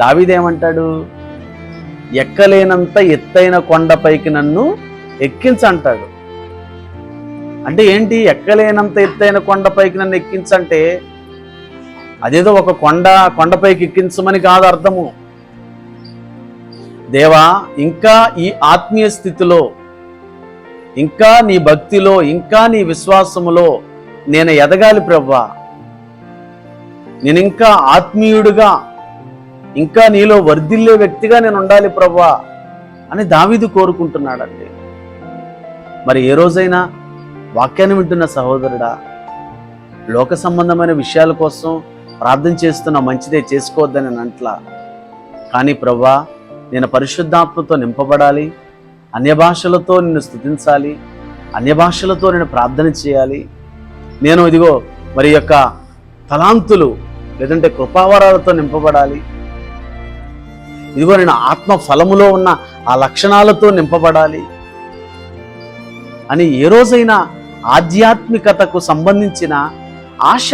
దావీదేమంటాడు? ఎక్కలేనంత ఎత్తైన కొండపైకి నన్ను ఎక్కించంటాడు. అంటే ఏంటి? ఎక్కలేనంత ఎత్తైన కొండపైకి నన్ను ఎక్కించంటే అదేదో ఒక కొండపైకి ఎక్కించమని కాదు అర్థము. దేవా, ఇంకా ఈ ఆత్మీయ స్థితిలో, ఇంకా నీ భక్తిలో, ఇంకా నీ విశ్వాసములో నేను ఎదగాలి ప్రభువా. నేను ఇంకా ఆత్మీయుడుగా, ఇంకా నీలో వర్ధిల్లే వ్యక్తిగా నేను ఉండాలి ప్రభువా అని దావీదు కోరుకుంటున్నాడండి. మరి ఏ రోజైనా వాక్యాన్ని వింటున్న సహోదరుడా, లోక సంబంధమైన విషయాల కోసం ప్రార్థన చేస్తున్న మంచిదే, చేసుకోవద్దని అంట్లా. కానీ ప్రభువా, నేను పరిశుద్ధాత్మతో నింపబడాలి, అన్య భాషలతో నిన్ను స్తుతించాలి, అన్య భాషలతో నేను ప్రార్థన చేయాలి, నేను ఇదిగో మరి యొక్క తలాంతులు లేదంటే కృపావరాలతో నింపబడాలి, ఇదిగో నేను ఆత్మ ఫలములో ఉన్న ఆ లక్షణాలతో నింపబడాలి అని ఏ రోజైనా ఆధ్యాత్మికతకు సంబంధించిన ఆశ